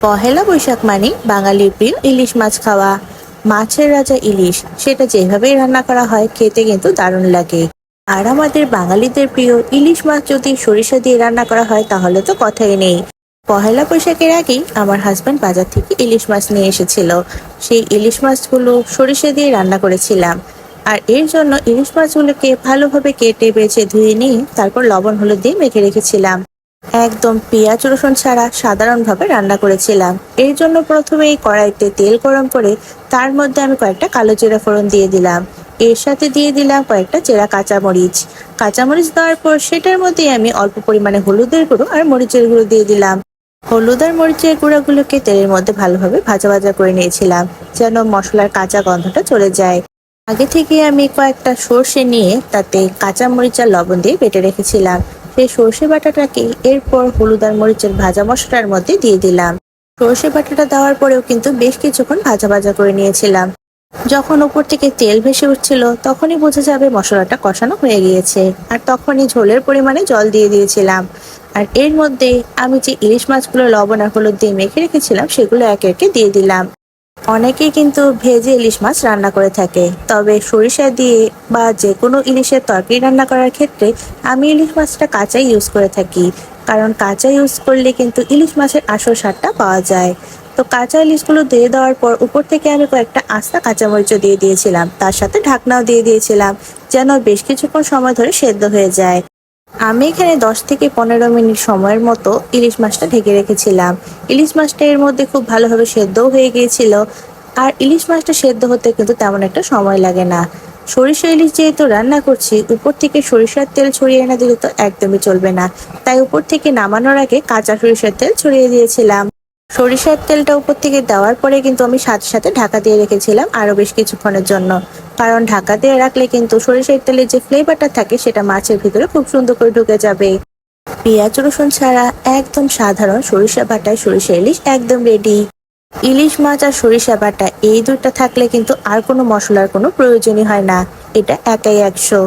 পহেলা বৈশাখ মানে বাঙালির প্রিয় ইলিশ মাছ খাওয়া। মাছের রাজা ইলিশ, সেটা যেভাবেই রান্না করা হয় খেতে কিন্তু দারুণ লাগে। আর আমাদের বাঙালিদের প্রিয় ইলিশ মাছ যদি সরিষা দিয়ে রান্না করা হয় তাহলে তো কথাই নেই। পহেলা বৈশাখের আগেই আমার হাজবেন্ড বাজার থেকে ইলিশ মাছ নিয়ে এসেছিল। সেই ইলিশ মাছগুলো সরিষা দিয়ে রান্না করেছিলাম। আর এর জন্য ইলিশ মাছগুলোকে ভালোভাবে কেটে বেছে ধুয়ে নিয়ে তারপর লবণ হলুদ দিয়ে মেখে রেখেছিলাম। একদম পেঁয়াজ রসুন ছাড়া সাধারণভাবে রান্না করেছিলাম। এর জন্য প্রথমে এই কড়াইতে তেল গরম করে তার মধ্যে আমি কয়েকটা কালো জিরা ফোড়ন দিয়ে দিলাম। এর সাথে দিয়ে দিলাম কয়েকটা চেরা কাঁচামরিচ। কাঁচামরিচ দেওয়ার পর সেটার মধ্যে আমি অল্প পরিমাণে হলুদের গুঁড়ো আর মরিচের গুঁড়ো দিয়ে দিলাম। হলুদ আর মরিচের গুঁড়োগুলোকে তেলের মধ্যে ভালোভাবে ভাজা ভাজা করে নিয়েছিলাম, যেন মশলার কাঁচা গন্ধটা চলে যায়। আগে থেকে আমি কয়েকটা সর্ষে নিয়ে তাতে কাঁচা মরিচ আর লবণ দিয়ে বেটে রেখেছিলাম। সেই সর্ষে বাটাটাকে এরপর হলুদ আর মরিচের ভাজা মশলার মধ্যে দিয়ে দিলাম। সর্ষে বাটাটা দেওয়ার পরেও কিন্তু বেশ কিছুক্ষণ ভাজা ভাজা করে নিয়েছিলাম। যখন উপর থেকে তেল ভেসে উঠছিল তখনই বোঝা যাবে মশলাটা কষানো হয়ে গিয়েছে। আর তখনই ঝোলের পরিমাণে জল দিয়ে দিয়েছিলাম। আর এর মধ্যে আমি যে ইলিশ মাছগুলো লবণ আর হলুদ দিয়ে মেখে রেখেছিলাম সেগুলো একে একে দিয়ে দিলাম। অনেকেই কিন্তু ভেজে ইলিশ মাছ রান্না করে থাকে, তবে সরিষা দিয়ে বা যে কোনো ইলিশের তরকারি রান্না করার ক্ষেত্রে আমি ইলিশ মাছটা কাঁচাই ইউজ করে থাকি। কারণ কাঁচা ইউজ করলে কিন্তু ইলিশ মাছের আসল স্বাদটা পাওয়া যায়। তো কাঁচা ইলিশগুলো দিয়ে দেওয়ার পর উপর থেকে আমি কয়েকটা আস্তা কাঁচামরিচও দিয়ে দিয়েছিলাম, তার সাথে ঢাকনাও দিয়ে দিয়েছিলাম, যেন বেশ কিছুক্ষণ সময় ধরে সেদ্ধ হয়ে যায়। আমি এখানে 10 থেকে 15 মিনিট সময়ের মতো ইলিশ মাছটা ঢেকে রেখেছিলাম। ইলিশ মাছটা এর মধ্যে খুব ভালোভাবে সেদ্ধও হয়ে গিয়েছিল। আর ইলিশ মাছটা সেদ্ধ হতে কিন্তু তেমন একটা সময় লাগে না। সরিষা ইলিশ যেহেতু রান্না করছি, উপর থেকে সরিষার তেল ছড়িয়ে না দিলে তো একদমই চলবে না। তাই উপর থেকে নামানোর আগে কাঁচা সরিষার তেল ছড়িয়ে দিয়েছিলাম। সরিষার তেলটা উপর থেকে দেওয়ার পরে কিন্তু আমি সাথে সাথে ঢাকা দিয়ে রেখেছিলাম আরো বেশ কিছুক্ষণের জন্য। কারণ ঢাকা দিয়ে রাখলে কিন্তু সরিষার তেলের যে ফ্লেভারটা থাকে সেটা মাছের ভিতরে খুব সুন্দর করে ঢুকে যাবে। পেঁয়াজ রসুন ছাড়া একদম সাধারণ সরিষা বাটায় সরিষা ইলিশ একদম রেডি। ইলিশ মাছ আর সরিষা বাটা এই দুটো থাকলে কিন্তু আর কোনো মশলার কোনো প্রয়োজনই হয় না। এটা একাই 100।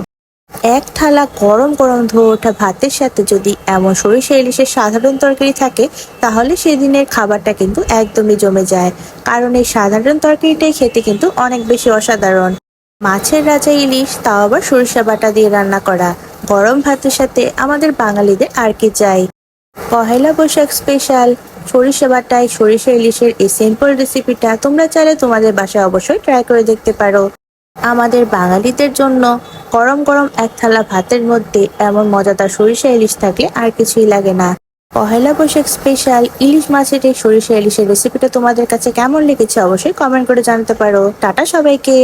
এক থালা গরম গরম ধোয়া ওঠা ভাতের সাথে যদি এমন সরিষা ইলিশের সাধারণ তরকারি থাকে তাহলে সেদিনের খাবারটা কিন্তু একদমই জমে যায়। কারণ এই সাধারণ তরকারিটাই খেতে কিন্তু অনেক বেশি অসাধারণ। মাছের রাজা ইলিশ, তাও আবার সরিষা বাটা দিয়ে রান্না করা, গরম ভাতের সাথে আমাদের বাঙালিদের আর কি চাই। পহেলা বৈশাখ স্পেশাল সরিষা বাটায় সরিষা ইলিশের এই সিম্পল রেসিপিটা তোমরা চাইলে তোমাদের বাসায় অবশ্যই ট্রাই করে দেখতে পারো। আমাদের বাঙালিদের জন্য গরম গরম এক থালা ভাতের মধ্যে এমন মজাদার সরিষা ইলিশ থাকলে আর কিছুই লাগে না। পহেলা বৈশাখ স্পেশাল ইলিশ মাছের এই সরিষা ইলিশের রেসিপিটা তোমাদের কাছে কেমন লেগেছে অবশ্যই কমেন্ট করে জানাতে পারো। টাটা সবাইকে।